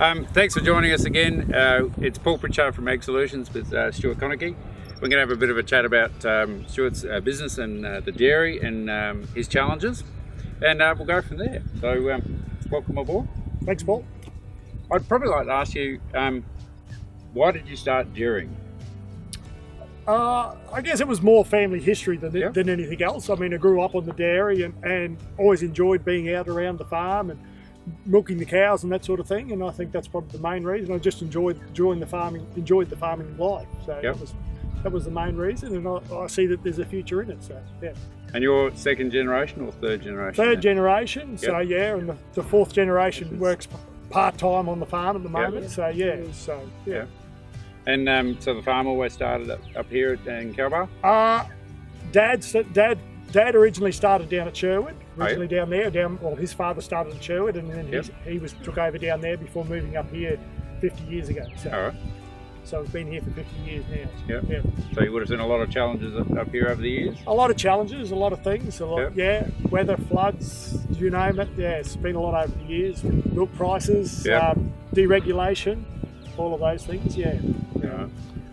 Thanks for joining us again. It's Paul Pritchard from AgSolutions with Stewart Conochie. We're going to have a bit of a chat about Stewart's business and the dairy and his challenges, and we'll go from there. So welcome aboard. Thanks, Paul. I'd probably like to ask you, why did you start dairying? I guess it was more family history than anything else. I mean, I grew up on the dairy and always enjoyed being out around the farm and milking the cows and that sort of thing. And I think that's probably the main reason. I just enjoyed the farming life. So that was the main reason, and I see that there's a future in it. So yeah. And you're second generation or third generation? Third generation. So yeah, and the fourth generation works part-time on the farm at the moment. So yeah. And so the farm always started up here in Kelbar? Dad originally started down at Sherwood, down there. Well, his father started at Sherwood, and then he took over down there before moving up here 50 years ago. So, all right. So we've been here for 50 years now. Yeah. So you would have seen a lot of challenges up here over the years? A lot of challenges, a lot of things. Weather, floods, you name it. Yeah, it's been a lot over the years. Milk prices, deregulation, all of those things. Yeah.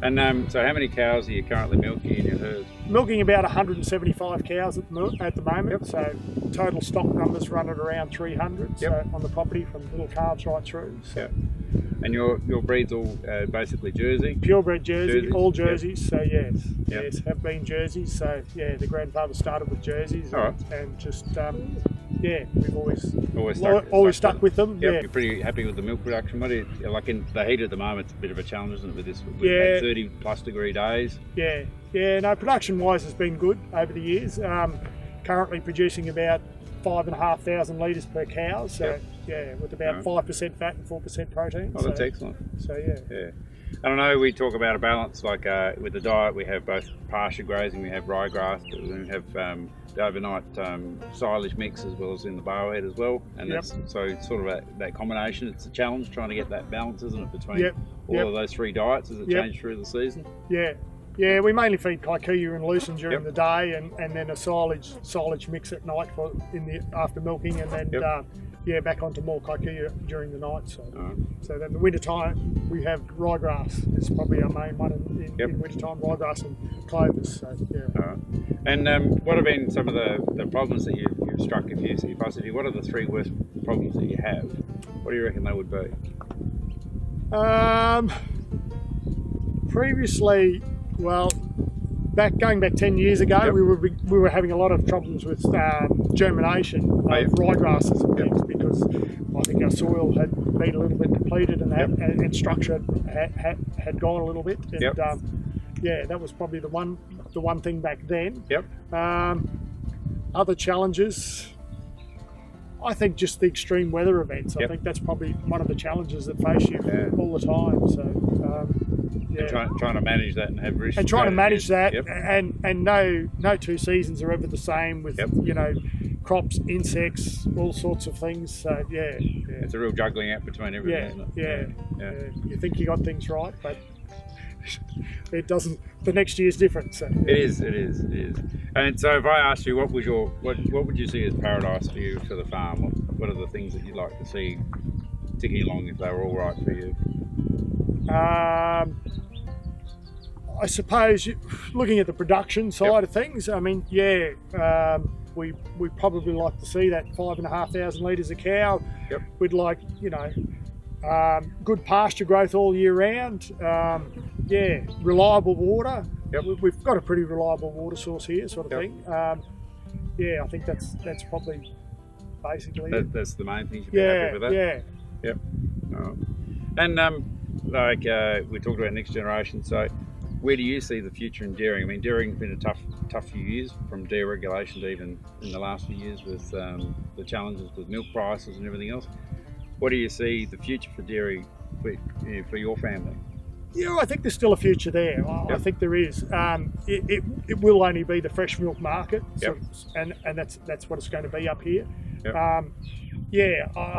And so how many cows are you currently milking in your herd? Milking about 175 cows at the moment. So total stock numbers run at around 300 so on the property, from little calves right through. So. And your breed's all basically Jersey? Purebred Jersey, all Jerseys. So yes, have been Jerseys. So yeah, the grandfather started with Jerseys, and just we've always stuck with them. Yep. You're pretty happy with the milk production. What do you like in the heat at the moment? It's a bit of a challenge, isn't it, with this? We've had 30+ degree days. No, production wise has been good over the years. Currently producing about 5,500 litres per cow. So with about 5% fat and 4% protein. Oh, that's excellent. So yeah. I don't know, we talk about a balance, like with the diet we have both pasture grazing, we have ryegrass, but we have the overnight silage mix as well as in the biohead as well, and so it's sort of that combination. It's a challenge trying to get that balance, isn't it, between all of those three diets as it changes through the season? Yeah, we mainly feed kikuyu and lucerne during the day, and then a silage mix at night after milking, and then back onto more kikuyu during the night. So then the winter time we have ryegrass. It's probably our main one in winter time, ryegrass and clovers. So And what have been some of the problems that you've struck? If I said to you, what are the three worst problems that you have? What do you reckon they would be? Previously, well, going back 10 years ago, we were having a lot of problems with germination of ryegrasses and things, because I think our soil had been a little bit depleted and structure had gone a little bit. And that was probably the one thing back then. Other challenges, I think just the extreme weather events. I think that's probably one of the challenges that face you all the time. So. And trying to manage that and have risk. And trying to manage that, and no two seasons are ever the same, with crops, insects, all sorts of things. So it's a real juggling act between everything, isn't it? You think you got things right, but it doesn't. The next year's different. So it is. And so if I asked you, what would you see as paradise for you for the farm? What are the things that you'd like to see ticking along if they were all right for you? I suppose looking at the production side of things, I mean, we probably like to see that 5,500 litres a cow. We'd like, good pasture growth all year round. Reliable water. We've got a pretty reliable water source here, sort of thing. I think that's probably basically it. That's the main thing. You're happy with that? And we talked about next generation. So where do you see the future in dairying? I mean, dairying's been a tough few years, from deregulation to even in the last few years with the challenges with milk prices and everything else. What do you see the future for dairy for your family? I think there's still a future there. I think there is. It will only be the fresh milk market, and that's what it's going to be up here. I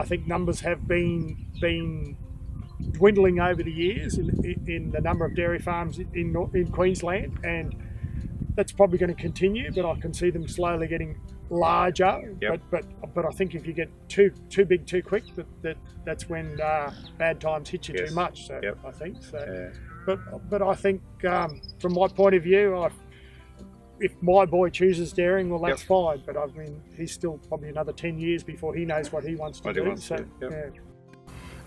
think numbers have been dwindling over the years in the number of dairy farms in Queensland, and that's probably going to continue, but I can see them slowly getting larger. Yep. But I think if you get too big too quick, that's when bad times hit you Yes. too much. So Yep. I think so. Yeah. But I think from my point of view, if my boy chooses dairying, well, that's fine. But I mean, he's still probably another 10 years before he knows what he wants to do. So yeah.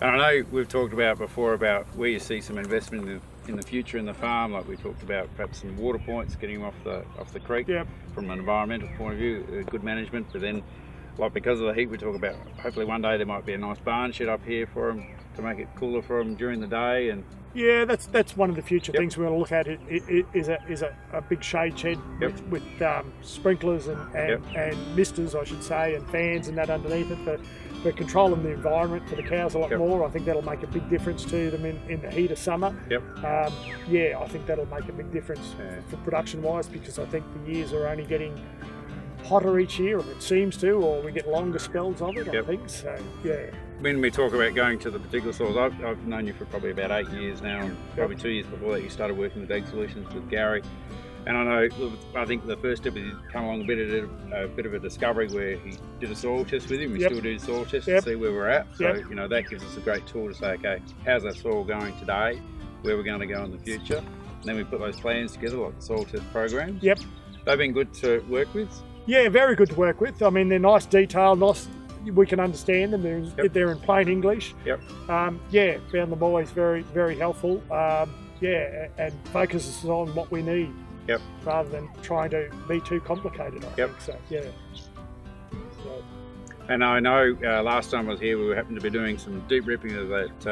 And I know we've talked about before about where you see some investment in the future in the farm, like we talked about perhaps some water points, getting them off the creek. Yep. From an environmental point of view, good management. But then, like because of the heat, we talk about hopefully one day there might be a nice barn shed up here for them to make it cooler for them during the day. And yeah, that's one of the future things we want to look at. Is a big shade shed with sprinklers and misters, I should say, and fans and that underneath it for controlling the environment for the cows a lot more. I think that'll make a big difference to them in the heat of summer. I think that'll make a big difference for production-wise, because I think the years are only getting hotter each year, or it seems to, or we get longer spells of it, I think. So, yeah. When we talk about going to the particular soils, I've known you for probably about 8 years now, and probably 2 years before that you started working with AgSolutions with Gary. And I think the first step is he's come along a bit of a discovery where he did a soil test with him. We still do soil tests to see where we're at. So, that gives us a great tool to say, okay, how's that soil going today? Where we're going to go in the future? And then we put those plans together, like the soil test programs. They've been good to work with. Yeah, very good to work with. I mean, they're nice, detailed, nice. We can understand them. They're in plain English. Found them always very, very helpful. And focuses on what we need. Rather than trying to be too complicated, I think. So, And I know last time I was here, we happened to be doing some deep ripping of that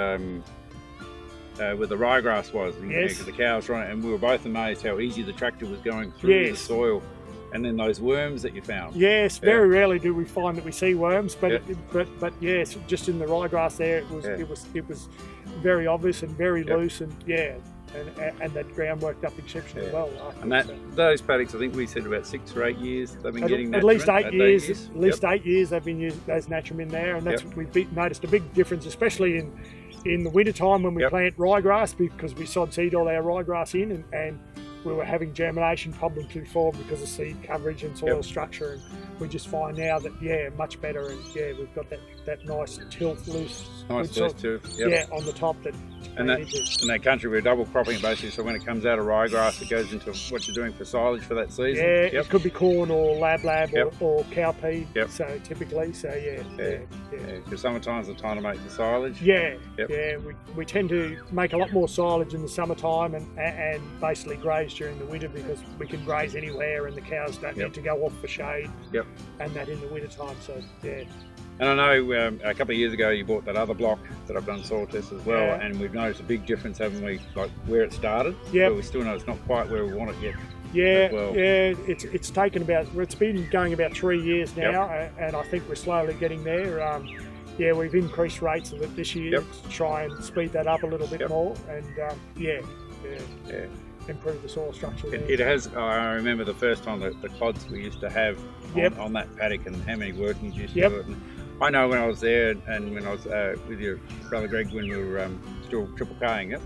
where the ryegrass was. Because the cows were on it, and we were both amazed how easy the tractor was going through the soil. And then those worms that you found. Yes, very rarely do we find that we see worms, but yes, just in the ryegrass there, it was very obvious and very loose, and and that ground worked up exceptionally well. Those paddocks, I think we said about 6 or 8 years they've been getting at least 8 years. At least 8 years they've been using those Natrum in there, and that's we've noticed a big difference, especially in the winter time when we plant ryegrass, because we sod seed all our ryegrass in, and we were having germination problems before because of seed coverage and soil structure, and we just find now that much better, and we've got that nice tilth loose on the top and that country we're double cropping it basically, so when it comes out of ryegrass it goes into what you're doing for silage for that season. It could be corn or lab or cowpea, so typically, because summertime's the time to make the silage. We tend to make a lot more silage in the summertime and basically graze during the winter, because we can graze anywhere and the cows don't need to go off for shade and that in the winter time. So And I know a couple of years ago you bought that other block that I've done soil tests as well, and we've noticed a big difference, haven't we, like where it started, but we still know it's not quite where we want it yet. It's taken it's been going about 3 years now, and I think we're slowly getting there. We've increased rates of it this year to try and speed that up a little bit more, and improve the soil structure. It has. I remember the first time the clods we used to have on that paddock, and how many workings used to do it. And I know when I was there, and when I was with your brother Greg, when we were still triple K-ing it,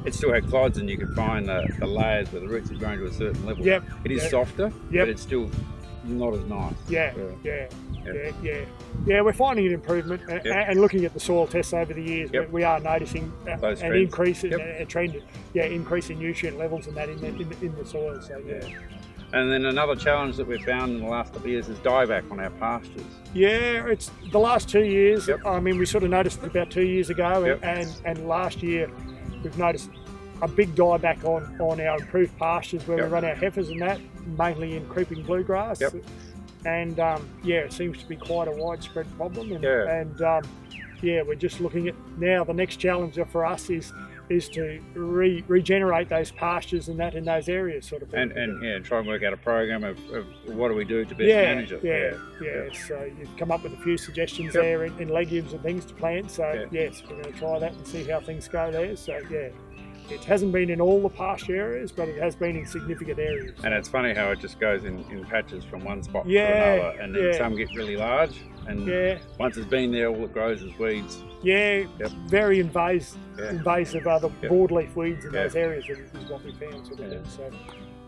it still had clods, and you could find the layers where the roots had grown to a certain level. It is softer, but it's still not as nice. We're finding an improvement, and looking at the soil tests over the years, we are noticing an increase in a trend, increase in nutrient levels and that in the soil. So And then another challenge that we've found in the last couple of years is dieback on our pastures. It's the last 2 years. I mean, we sort of noticed it about 2 years ago, and last year we've noticed a big dieback on our improved pastures where we run our heifers and that, mainly in creeping bluegrass. And it seems to be quite a widespread problem. And we're just looking at now, the next challenge for us is to regenerate those pastures and that in those areas, sort of thing. And try and work out a program of what do we do to best manage it. So you've come up with a few suggestions there in legumes and things to plant. So yes, we're going to try that and see how things go there. So it hasn't been in all the pasture areas, but it has been in significant areas. And it's funny how it just goes in patches from one spot to another, and then some get really large, and once it's been there, all it grows is weeds. Very invasive other broadleaf weeds in those areas is what we found, sort of thing. So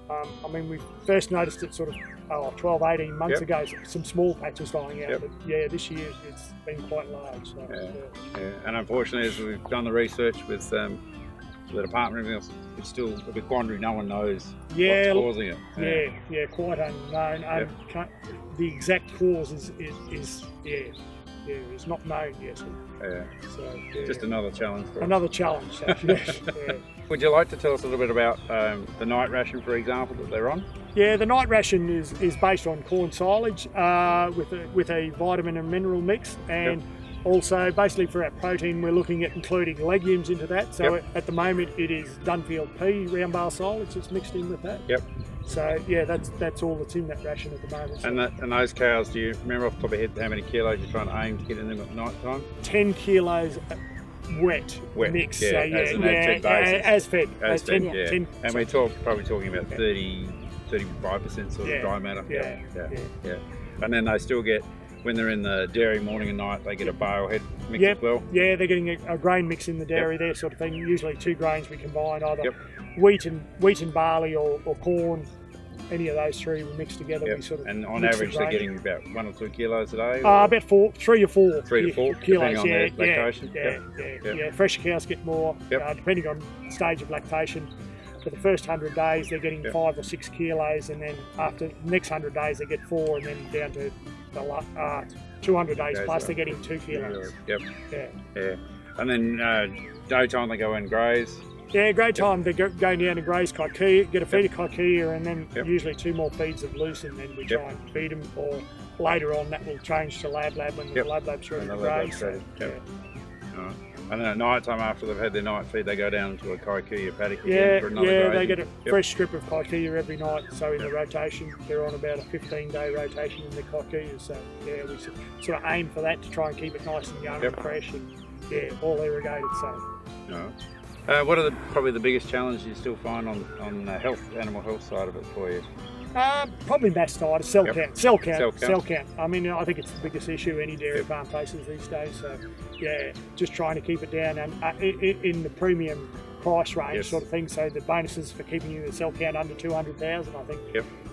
I mean, we first noticed it sort of 12, 18 months ago, some small patches dying out, but yeah, this year it's been quite large. So, yeah. And unfortunately, as we've done the research with the department and everything else, it's still a bit quandary. No one knows what's causing it. Yeah, quite unknown. The exact cause is not known yet. So, just another challenge for us. Another challenge. Yes. Would you like to tell us a little bit about the Night Ration, for example, that they're on? Yeah, the Night Ration is based on corn silage with a vitamin and mineral mix, and also basically for our protein we're looking at including legumes into that. So at the moment it is Dunfield pea round bar silage that's mixed in with that. So yeah, that's all that's in that ration at the moment. And those cows, do you remember off the top of your head how many kilos you're trying to aim to get in them at night time? 10 kilos wet mix. Yeah, as fed. 10, and we're probably talking about 35% sort of dry matter. Yeah. And then they still get, when they're in the dairy morning and night, they get a bale head mix as well? Yeah, they're getting a grain mix in the dairy there, sort of thing. Usually 2 grains we combine, either wheat and barley or corn. Any of those 3 we mix together. We sort of and on average they're getting about 1 or 2 kilos a day? About 3 or 4. 3 to 4 kilos, depending on their lactation? Yeah. Fresher cows get more, depending on stage of lactation. For the first 100 days they're getting 5 or 6 kilos, and then after the next 100 days they get 4, and then down to the 200 days plus they're getting 2 kilos. And then daytime they go and graze? Yeah, great time to go down to graze kikuyu, get a feed of kikuyu, and then usually 2 more feeds of loose, and then we try and feed them, or later on that will change to lab when the lab's ready to graze. And then at night time, after they've had their night feed, they go down to a kikuyu paddock for another grazing. They get a fresh strip of kikuyu every night. So in the rotation, they're on about a 15-day rotation in the kikuyu. So yeah, we sort of aim for that to try and keep it nice and young and fresh, and all irrigated. So. What are probably the biggest challenges you still find on the animal health side of it for you? Probably mastitis, cell count. I mean, I think it's the biggest issue any dairy farm faces these days. So, yeah, just trying to keep it down and in the premium price range sort of thing. So the bonuses for keeping you the cell count under 200,000, I think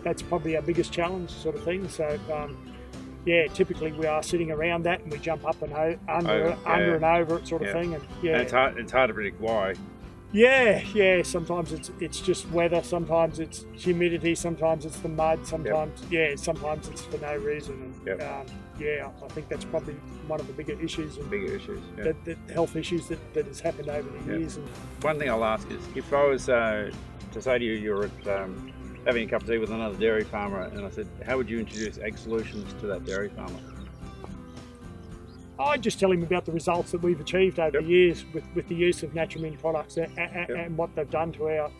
that's probably our biggest challenge sort of thing. So, typically we are sitting around that, and we jump up and under and over it sort of thing. And and it's hard to predict why. Yeah. Sometimes it's just weather. Sometimes it's humidity. Sometimes it's the mud. Sometimes sometimes it's for no reason. And I think that's probably one of the bigger issues. The health issues that has happened over the years. And one thing I'll ask is, if I was to say to you, you're at having a cup of tea with another dairy farmer, and I said, how would you introduce AgSolutions to that dairy farmer? I just tell him about the results that we've achieved over the years with the use of Naturmin products and what they've done to our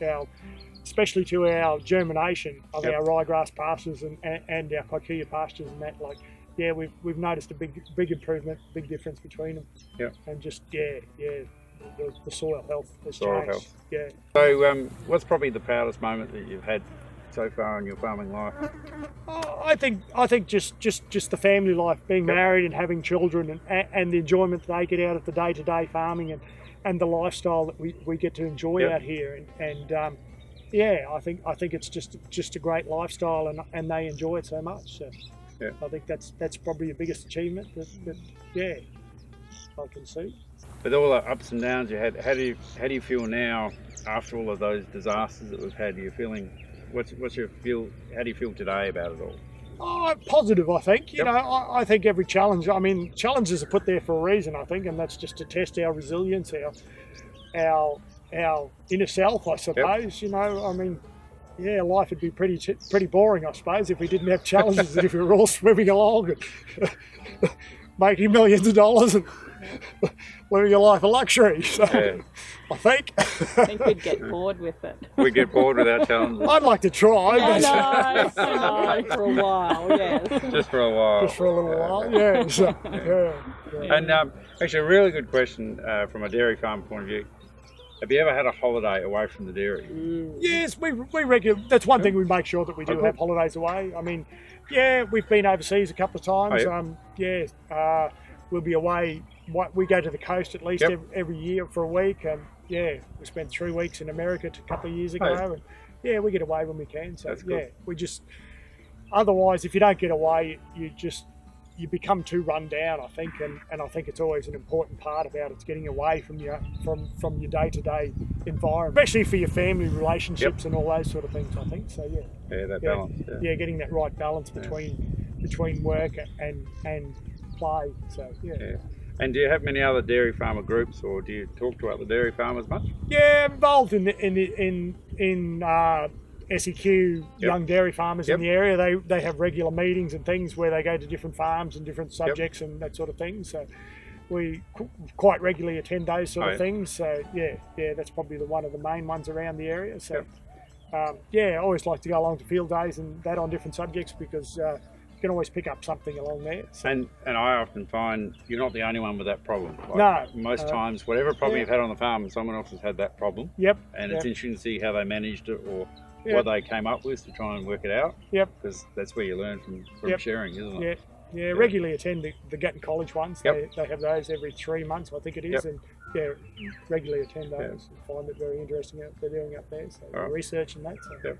especially to our germination of our ryegrass pastures and our kikuyu pastures and that. Like, we've noticed a big improvement, big difference between them. And just the soil health has changed. So what's probably the proudest moment that you've had so far in your farming life? I think just the family life, being married and having children, and the enjoyment that they get out of the day-to-day farming and the lifestyle that we get to enjoy out here. And I think it's just a great lifestyle, and they enjoy it so much. So I think that's probably the biggest achievement that I can see. With all the ups and downs you had, how do you feel now after all of those disasters that we've had? Are you feeling? What's your feel? How do you feel today about it all? Oh, positive, I think. You know, I think every challenge. I mean, challenges are put there for a reason, I think, and that's just to test our resilience, our inner self, I suppose. You know, I mean, life would be pretty boring, I suppose, if we didn't have challenges and if we were all swimming along and making millions of dollars and living a life of luxury. So, I think we'd get bored with it. We'd get bored with our challenges. I'd like to try. No, for a while, Just for a while. Just for a little while, yeah. And actually, a really good question from a dairy farm point of view. Have you ever had a holiday away from the dairy? Yes, we regularly. That's one thing we make sure that we do have holidays away. I mean, we've been overseas a couple of times. We'll be away. We go to the coast at least every year for a week, and we spent 3 weeks in America a couple of years ago, Yeah, we get away when we can. So That's yeah, good. we just otherwise, if you don't get away, you become too run down, I think, and I think it's always an important part about it's getting away from your day-to-day environment, especially for your family relationships and all those sort of things. I think so. Yeah. Yeah, that balance. Yeah. Getting that right balance between work and play. So yeah. And do you have many other dairy farmer groups, or do you talk to other dairy farmers much? Yeah, involved in SEQ young dairy farmers in the area. They have regular meetings and things where they go to different farms and different subjects and that sort of thing. So we quite regularly attend those sort of things. So yeah, that's probably one of the main ones around the area. So I always like to go along to field days and that on different subjects because you can always pick up something along there. So. And I often find you're not the only one with that problem. No. Most times, whatever problem you've had on the farm, someone else has had that problem. Yep. And it's interesting to see how they managed it or what they came up with to try and work it out. Yep. Because that's where you learn from sharing, isn't it? Yeah. Regularly attend the Gatton College ones. They have those every 3 months, I think it is. And regularly attend those. And find it very interesting what they're doing up there. So research and that. So.